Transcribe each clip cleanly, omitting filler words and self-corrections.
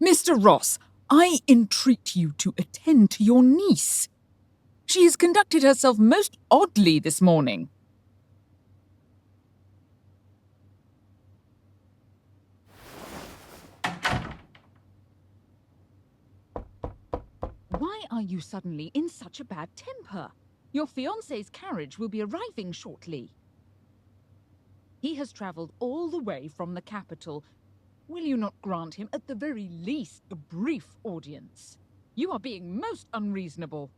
Mr. Ross, I entreat you to attend to your niece. She has conducted herself most oddly this morning. Why are you suddenly in such a bad temper? Your fiancé's carriage will be arriving shortly. He has travelled all the way from the capital. Will you not grant him, at the very least, a brief audience? You are being most unreasonable.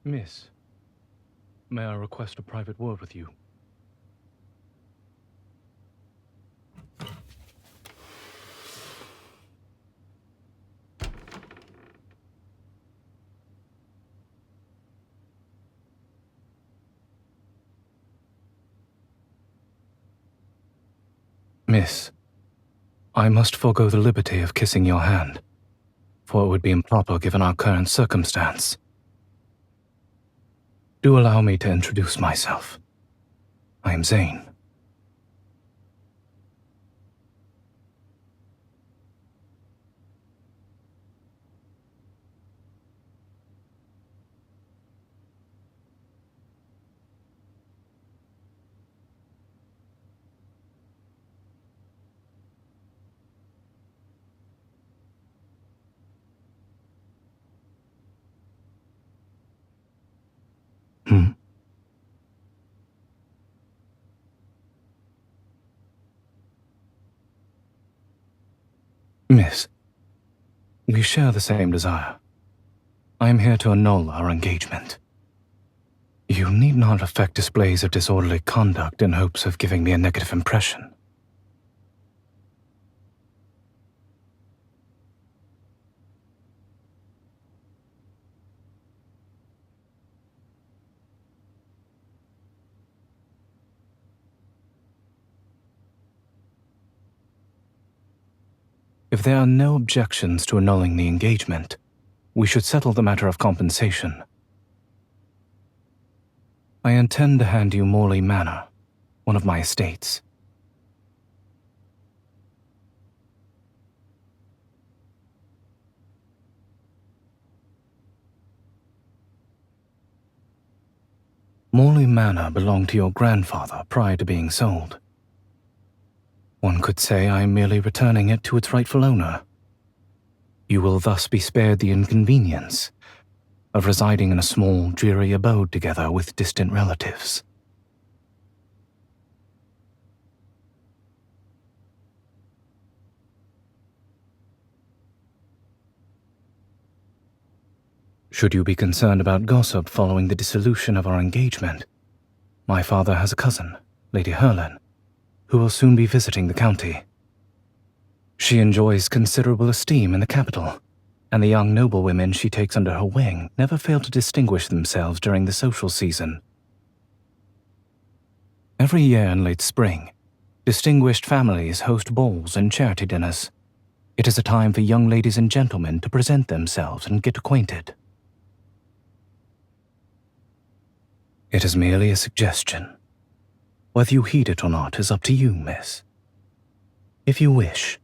Miss, may I request a private word with you? Miss, I must forego the liberty of kissing your hand, for it would be improper given our current circumstance. Do allow me to introduce myself. I am Zayne. Miss, we share the same desire. I am here to annul our engagement. You need not affect displays of disorderly conduct in hopes of giving me a negative impression. If there are no objections to annulling the engagement, we should settle the matter of compensation. I intend to hand you Morley Manor, one of my estates. Morley Manor belonged to your grandfather prior to being sold. One could say I am merely returning it to its rightful owner. You will thus be spared the inconvenience of residing in a small, dreary abode together with distant relatives. Should you be concerned about gossip following the dissolution of our engagement, my father has a cousin, Lady Herlin, who will soon be visiting the county. She enjoys considerable esteem in the capital, and the young noblewomen she takes under her wing never fail to distinguish themselves during the social season. Every year in late spring, distinguished families host balls and charity dinners. It is a time for young ladies and gentlemen to present themselves and get acquainted. It is merely a suggestion. Whether you heed it or not is up to you, miss. If you wish,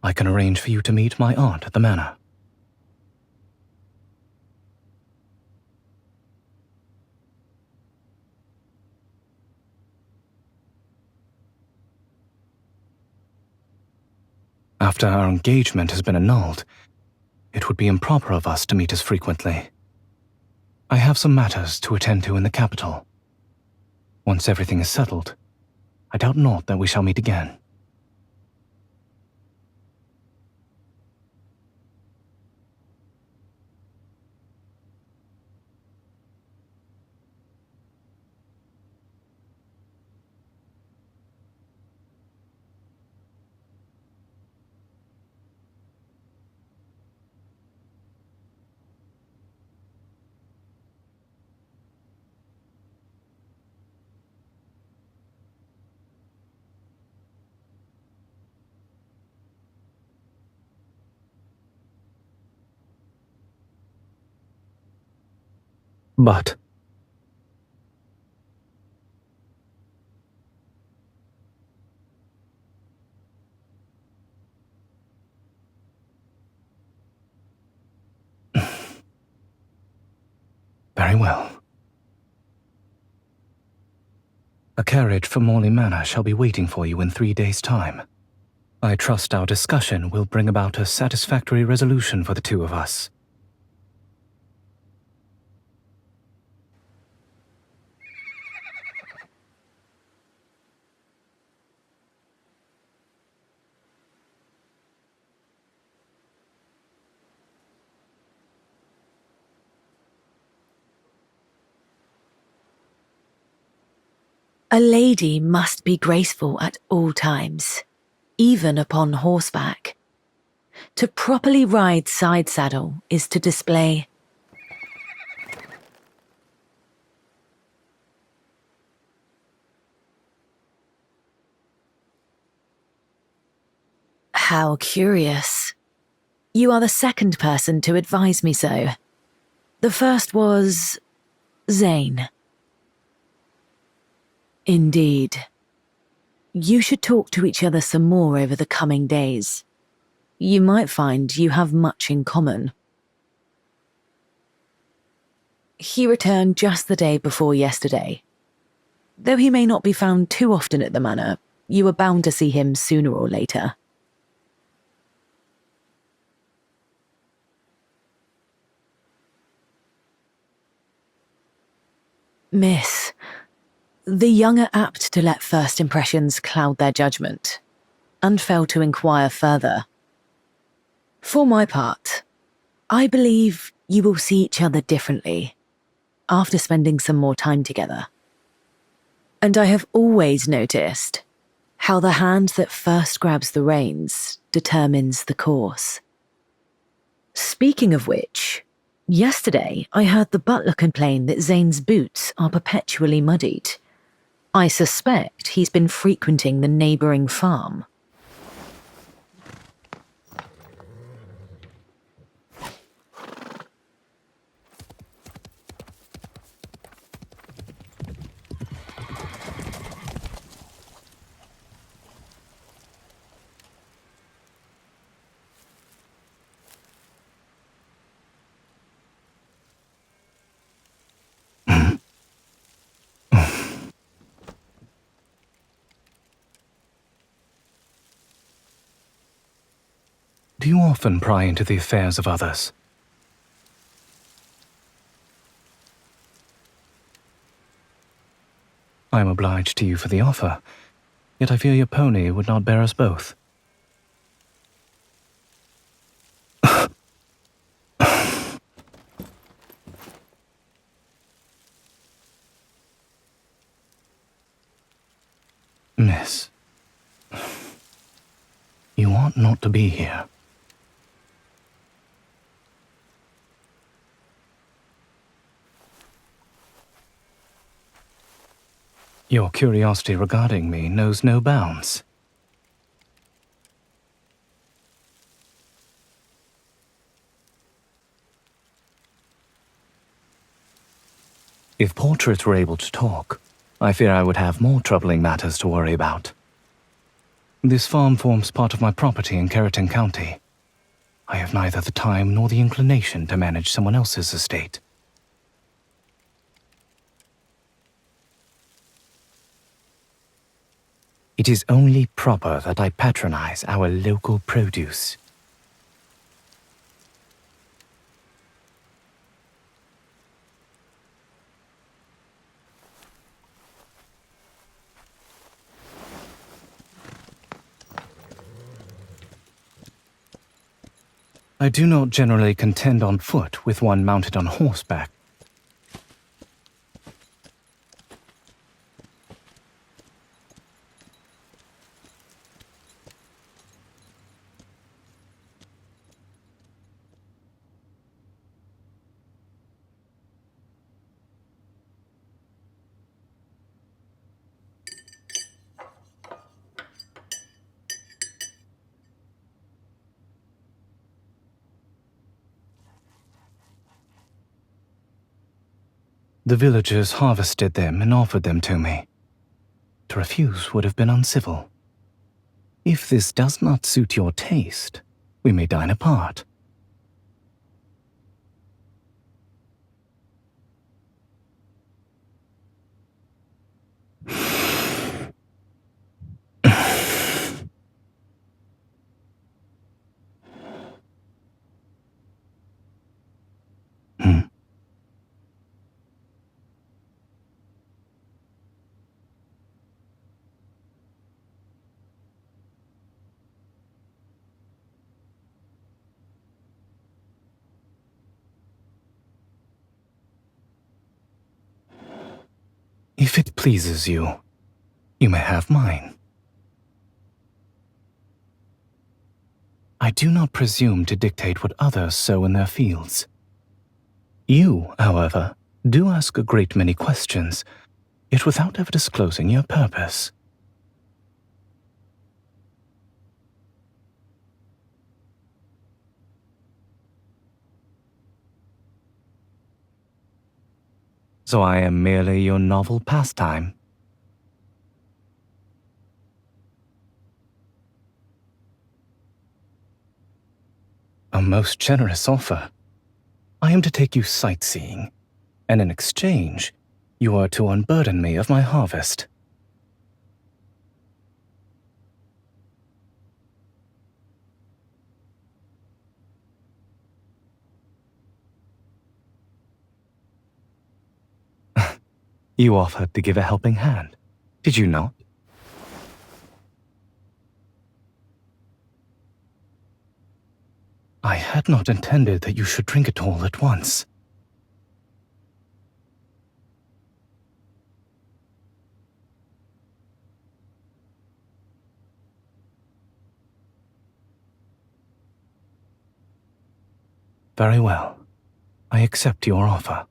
I can arrange for you to meet my aunt at the manor. After our engagement has been annulled, it would be improper of us to meet as frequently. I have some matters to attend to in the capital. Once everything is settled, I doubt not that we shall meet again. But very well. A carriage for Morley Manor shall be waiting for you in 3 days' time. I trust our discussion will bring about a satisfactory resolution for the two of us. A lady must be graceful at all times, even upon horseback. To properly ride side saddle is to display How curious. You are the second person to advise me so. The first was Zayne. Indeed. You should talk to each other some more over the coming days. You might find you have much in common. He returned just the day before yesterday. Though he may not be found too often at the manor, you are bound to see him sooner or later. Miss, the young are apt to let first impressions cloud their judgment, and fail to inquire further. For my part, I believe you will see each other differently after spending some more time together. And I have always noticed how the hand that first grabs the reins determines the course. Speaking of which, yesterday I heard the butler complain that Zayne's boots are perpetually muddied. I suspect he's been frequenting the neighbouring farm. Do you often pry into the affairs of others? I am obliged to you for the offer, yet I fear your pony would not bear us both. Miss, you ought not to be here. Your curiosity regarding me knows no bounds. If portraits were able to talk, I fear I would have more troubling matters to worry about. This farm forms part of my property in Keratin County. I have neither the time nor the inclination to manage someone else's estate. It is only proper that I patronize our local produce. I do not generally contend on foot with one mounted on horseback. The villagers harvested them and offered them to me. To refuse would have been uncivil. If this does not suit your taste, we may dine apart. If it pleases you, you may have mine. I do not presume to dictate what others sow in their fields. You, however, do ask a great many questions, yet without ever disclosing your purpose. So I am merely your novel pastime. A most generous offer. I am to take you sightseeing, and in exchange, you are to unburden me of my harvest. You offered to give a helping hand, did you not? I had not intended that you should drink it all at once. Very well. I accept your offer.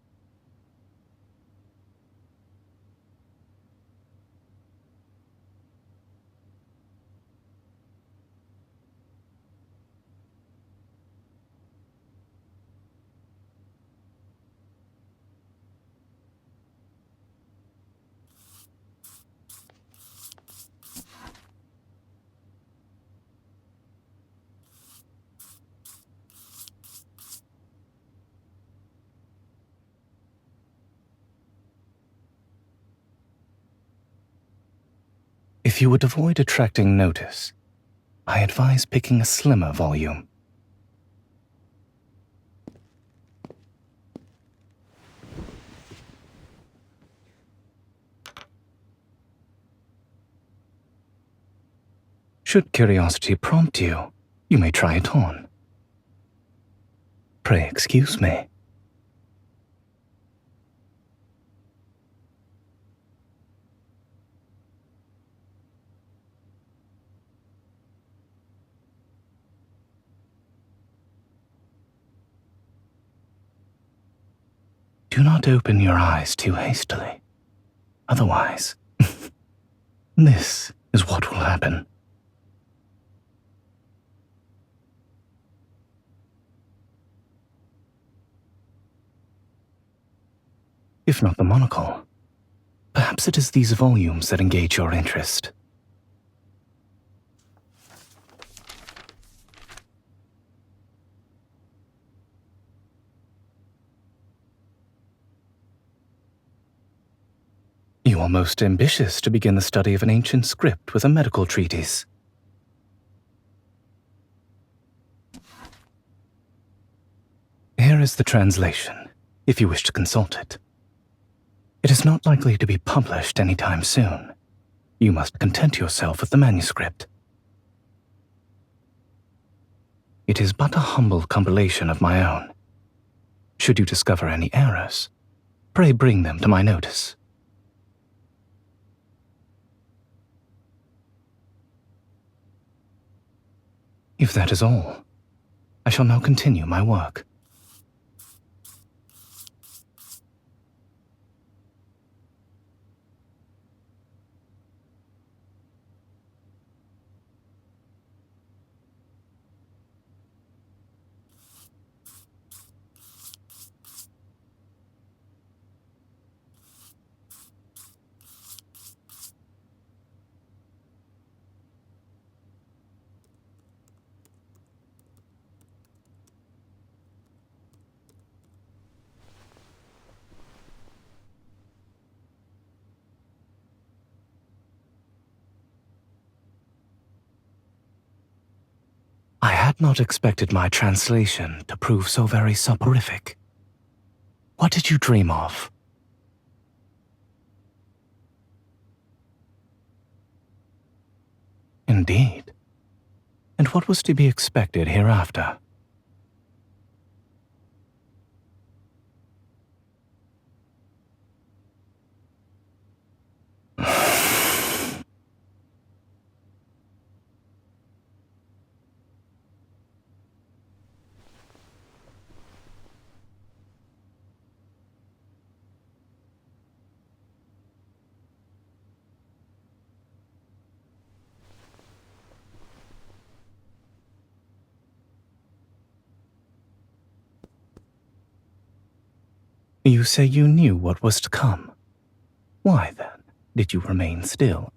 If you would avoid attracting notice, I advise picking a slimmer volume. Should curiosity prompt you, you may try it on. Pray excuse me. Do not open your eyes too hastily. Otherwise, this is what will happen. If not the monocle, perhaps it is these volumes that engage your interest. You are most ambitious to begin the study of an ancient script with a medical treatise. Here is the translation, if you wish to consult it. It is not likely to be published anytime soon. You must content yourself with the manuscript. It is but a humble compilation of my own. Should you discover any errors, pray bring them to my notice. If that is all, I shall now continue my work. I had not expected my translation to prove so very soporific. What did you dream of? Indeed. And what was to be expected hereafter? You say you knew what was to come. Why, then, did you remain still?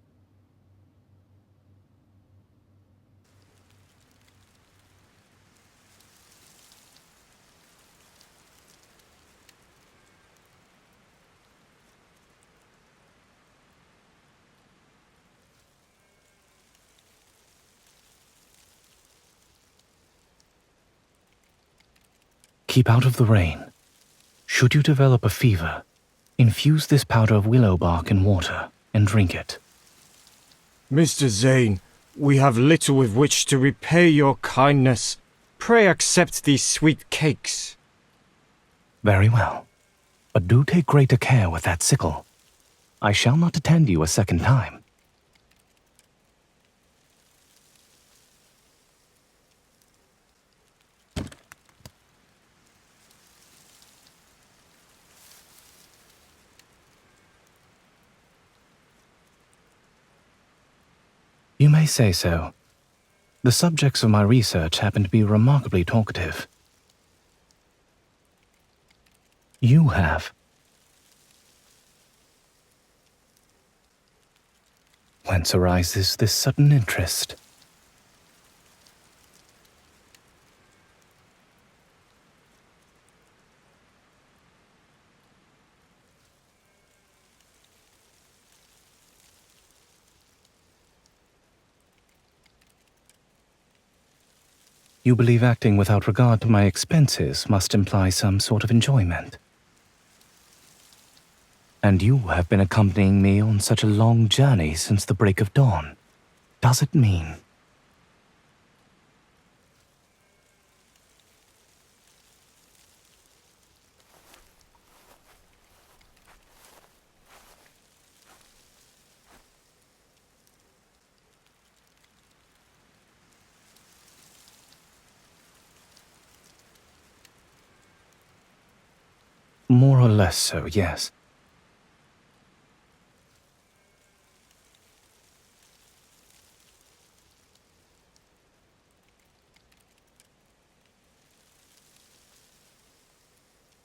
Keep out of the rain. Should you develop a fever, infuse this powder of willow bark in water and drink it. Mr. Zayne, we have little with which to repay your kindness. Pray accept these sweet cakes. Very well, but do take greater care with that sickle. I shall not attend you a second time. You may say so. The subjects of my research happen to be remarkably talkative. You have. Whence arises this sudden interest? You believe acting without regard to my expenses must imply some sort of enjoyment. And you have been accompanying me on such a long journey since the break of dawn. Does it mean More or less so, yes.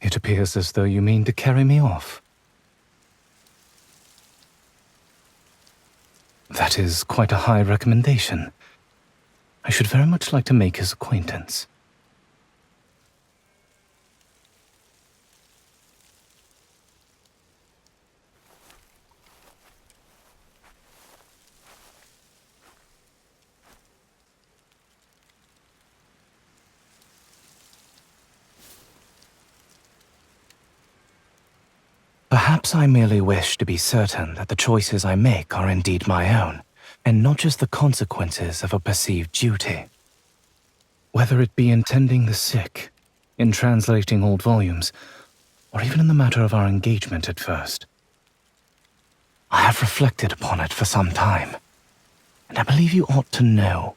It appears as though you mean to carry me off. That is quite a high recommendation. I should very much like to make his acquaintance. Perhaps I merely wish to be certain that the choices I make are indeed my own, and not just the consequences of a perceived duty. Whether it be in tending the sick, in translating old volumes, or even in the matter of our engagement at first. I have reflected upon it for some time, and I believe you ought to know.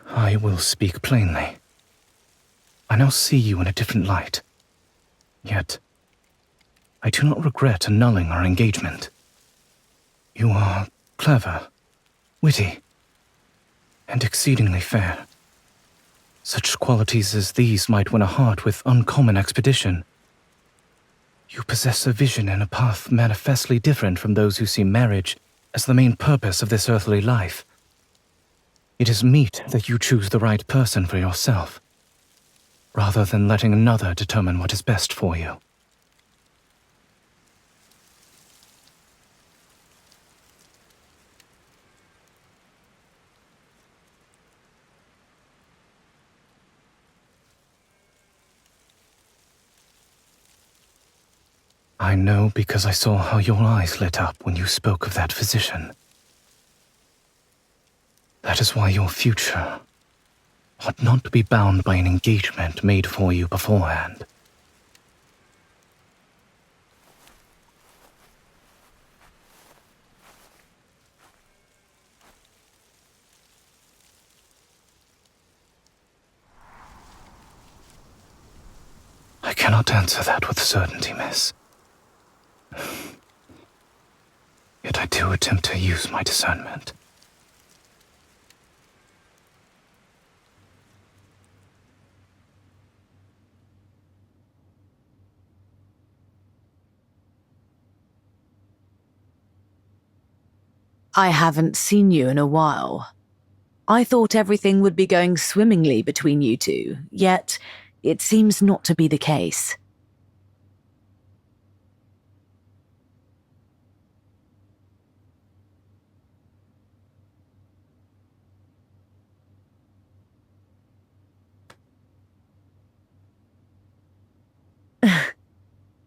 I will speak plainly. I now see you in a different light. Yet, I do not regret annulling our engagement. You are clever, witty, and exceedingly fair. Such qualities as these might win a heart with uncommon expedition. You possess a vision and a path manifestly different from those who see marriage as the main purpose of this earthly life. It is meet that you choose the right person for yourself, rather than letting another determine what is best for you. I know because I saw how your eyes lit up when you spoke of that physician. That is why your future ought not to be bound by an engagement made for you beforehand. I cannot answer that with certainty, miss. Yet I do attempt to use my discernment. I haven't seen you in a while. I thought everything would be going swimmingly between you two, yet it seems not to be the case.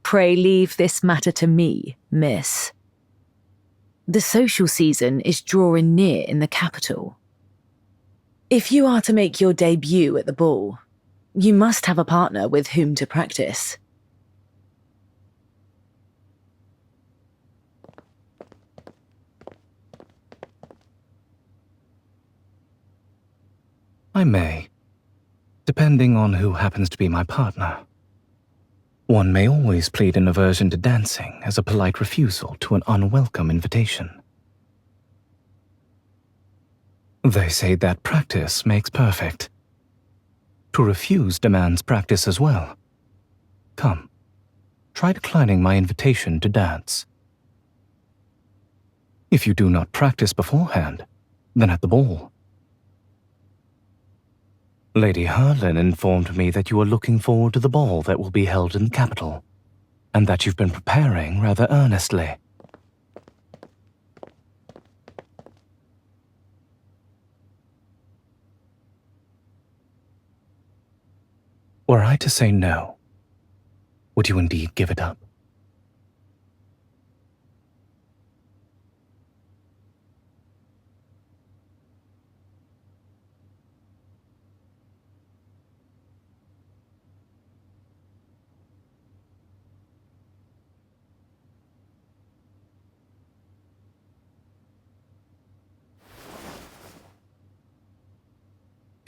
Pray leave this matter to me, miss. The social season is drawing near in the capital. If you are to make your debut at the ball, you must have a partner with whom to practice. I may, depending on who happens to be my partner. One may always plead an aversion to dancing as a polite refusal to an unwelcome invitation. They say that practice makes perfect. To refuse demands practice as well. Come, try declining my invitation to dance. If you do not practice beforehand, then at the ball. Lady Herlin informed me that you are looking forward to the ball that will be held in the capital, and that you've been preparing rather earnestly. Were I to say no, would you indeed give it up?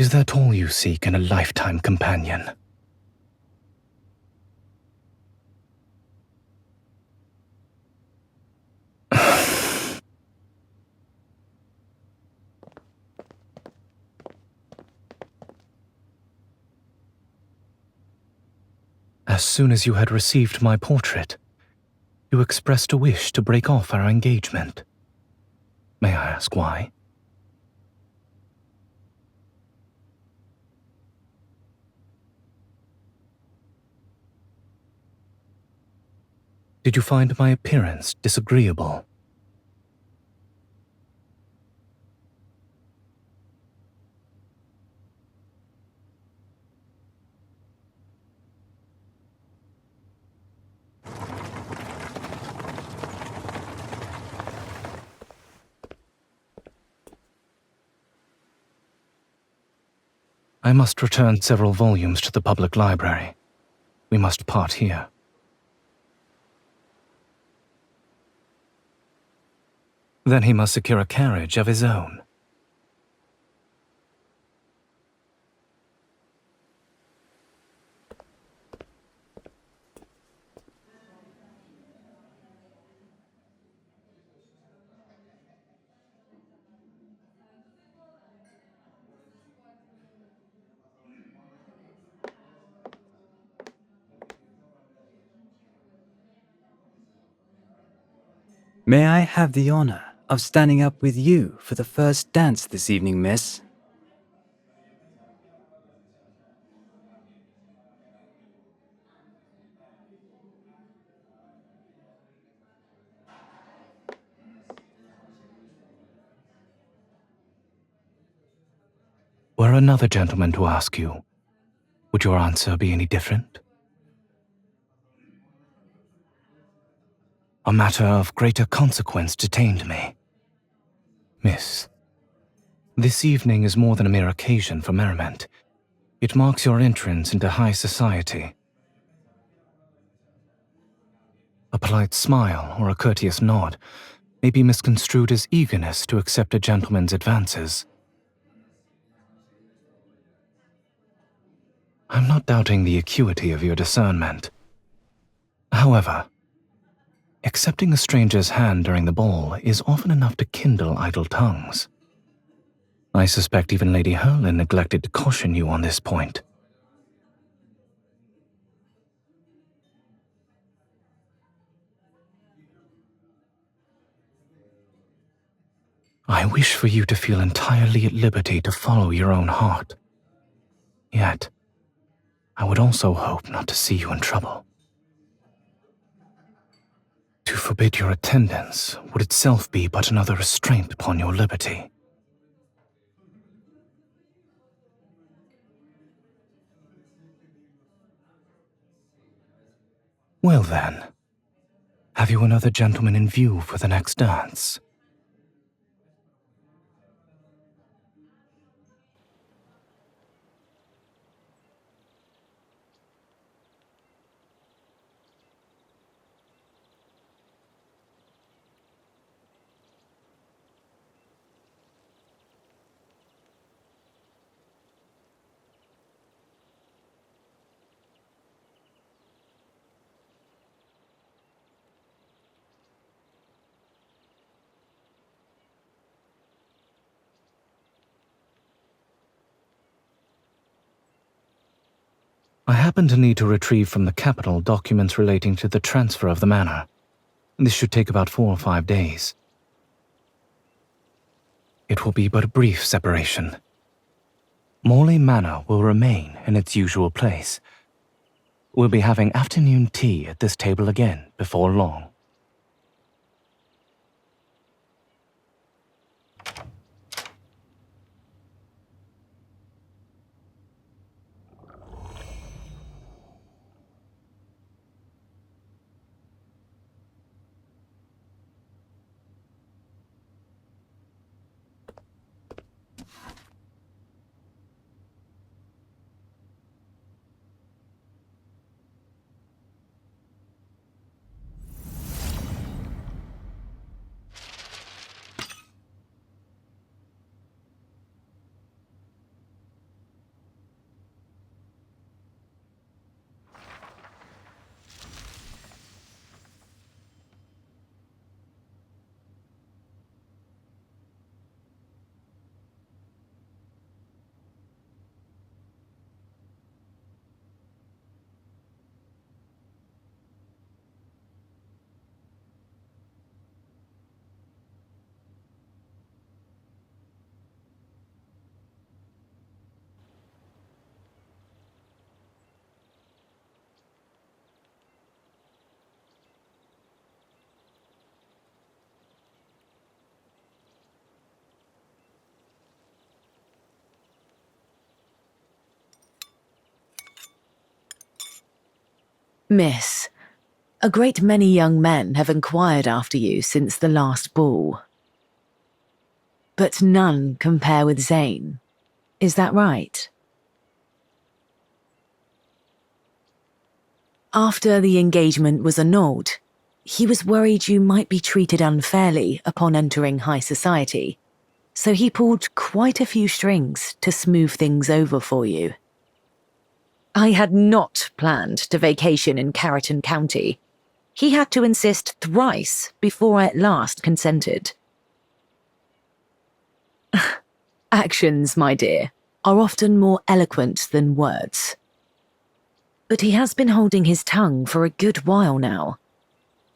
Is that all you seek in a lifetime companion? As soon as you had received my portrait, you expressed a wish to break off our engagement. May I ask why? Did you find my appearance disagreeable? I must return several volumes to the public library. We must part here. Then he must secure a carriage of his own. May I have the honor of standing up with you for the first dance this evening, miss? Were another gentleman to ask you, would your answer be any different? A matter of greater consequence detained me. Miss, this evening is more than a mere occasion for merriment. It marks your entrance into high society. A polite smile or a courteous nod may be misconstrued as eagerness to accept a gentleman's advances. I'm not doubting the acuity of your discernment. However, accepting a stranger's hand during the ball is often enough to kindle idle tongues. I suspect even Lady Herlin neglected to caution you on this point. I wish for you to feel entirely at liberty to follow your own heart. Yet, I would also hope not to see you in trouble. To forbid your attendance would itself be but another restraint upon your liberty. Well then, have you another gentleman in view for the next dance? I happen to need to retrieve from the capital documents relating to the transfer of the manor. This should take about 4 or 5 days. It will be but a brief separation. Morley Manor will remain in its usual place. We'll be having afternoon tea at this table again before long. Miss, a great many young men have inquired after you since the last ball. But none compare with Zayne. Is that right? After the engagement was annulled, he was worried you might be treated unfairly upon entering high society, so he pulled quite a few strings to smooth things over for you. I had not planned to vacation in Carrollton County. He had to insist thrice before I at last consented. Actions, my dear, are often more eloquent than words. But he has been holding his tongue for a good while now.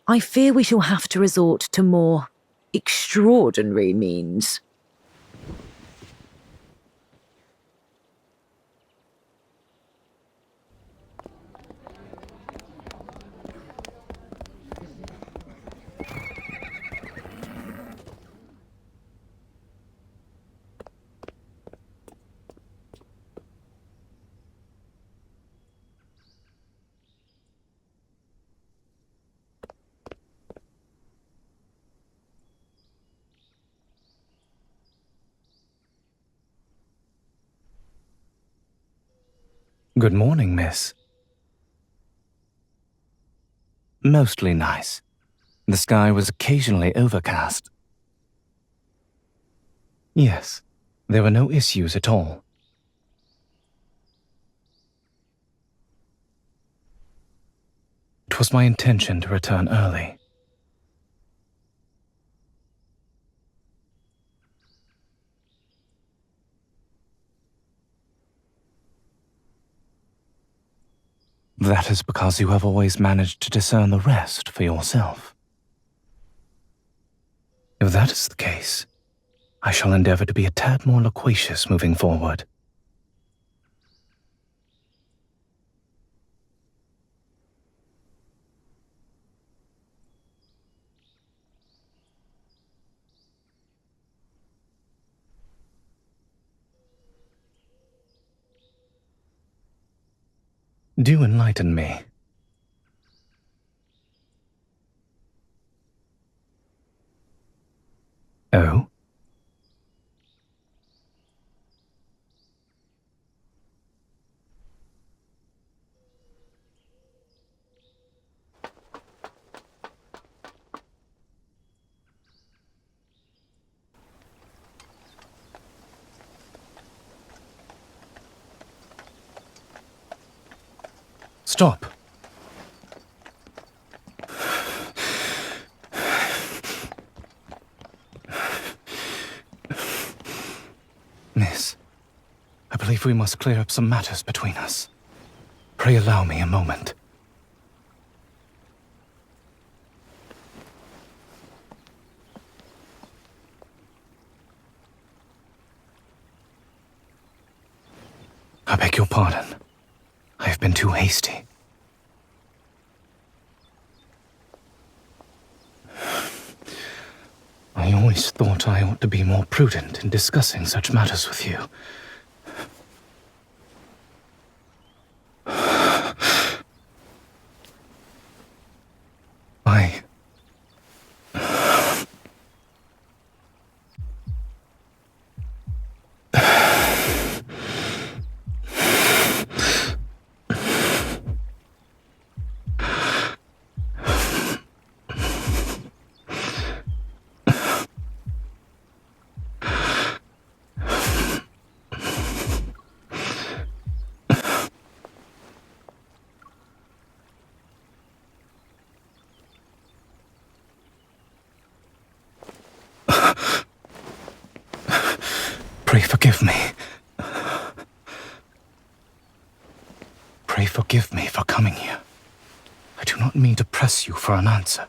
I fear we shall have to resort to more extraordinary means. Good morning, miss. Mostly nice. The sky was occasionally overcast. Yes, there were no issues at all. It was my intention to return early. That is because you have always managed to discern the rest for yourself. If that is the case, I shall endeavor to be a tad more loquacious moving forward. Do enlighten me. Oh? Stop. Miss, I believe we must clear up some matters between us. Pray allow me a moment. I beg your pardon. I have been too hasty. I always thought I ought to be more prudent in discussing such matters with you. I... Pray forgive me. Pray forgive me for coming here. I do not mean to press you for an answer.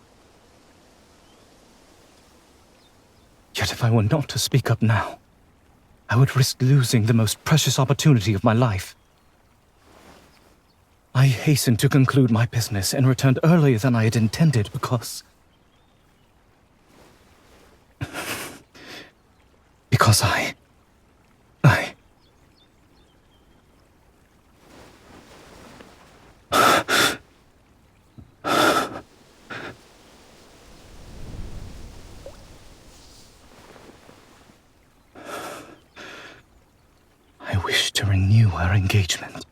Yet if I were not to speak up now, I would risk losing the most precious opportunity of my life. I hastened to conclude my business and returned earlier than I had intended because... because I... to renew our engagement.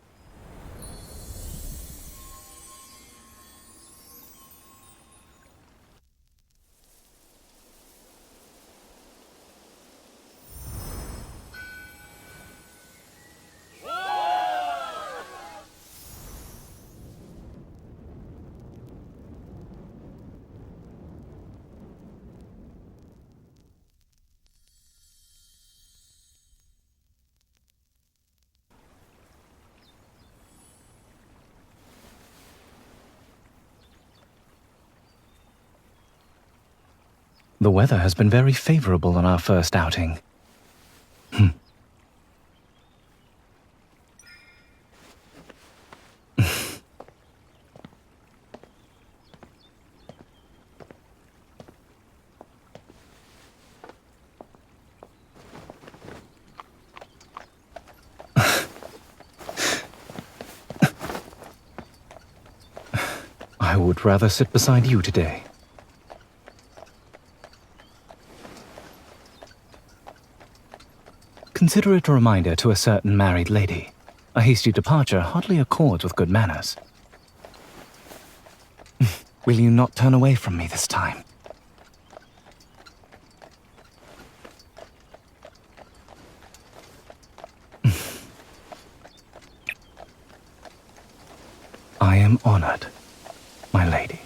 The weather has been very favorable on our first outing. I would rather sit beside you today. Consider it a reminder to a certain married lady. A hasty departure hardly accords with good manners. Will you not turn away from me this time? I am honored, my lady.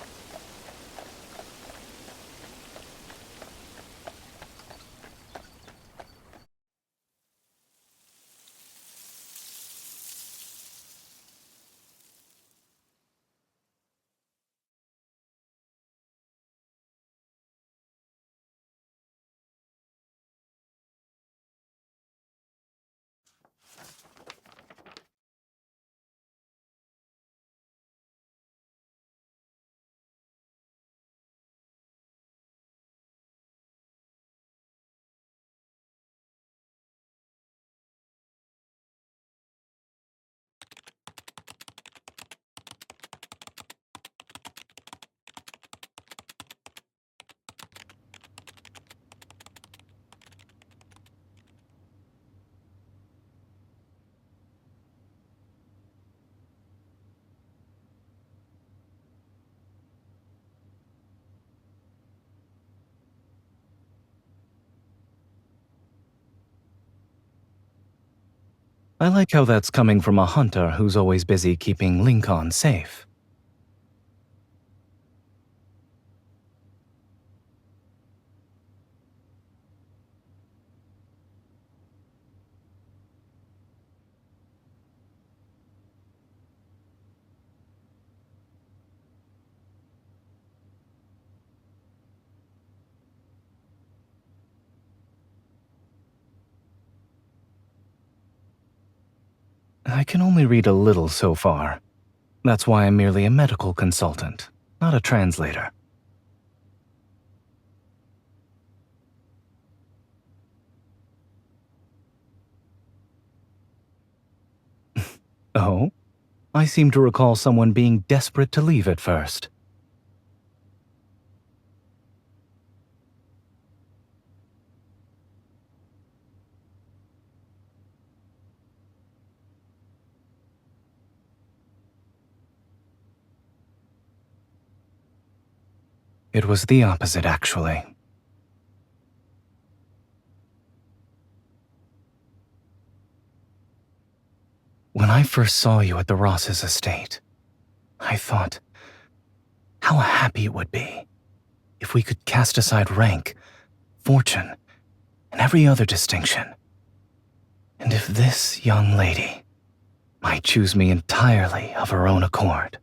I like how that's coming from a hunter who's always busy keeping Lincoln safe. I can only read a little so far. That's why I'm merely a medical consultant, not a translator. Oh? I seem to recall someone being desperate to leave at first. It was the opposite, actually. When I first saw you at the Ross's estate, I thought how happy it would be if we could cast aside rank, fortune, and every other distinction. And if this young lady might choose me entirely of her own accord.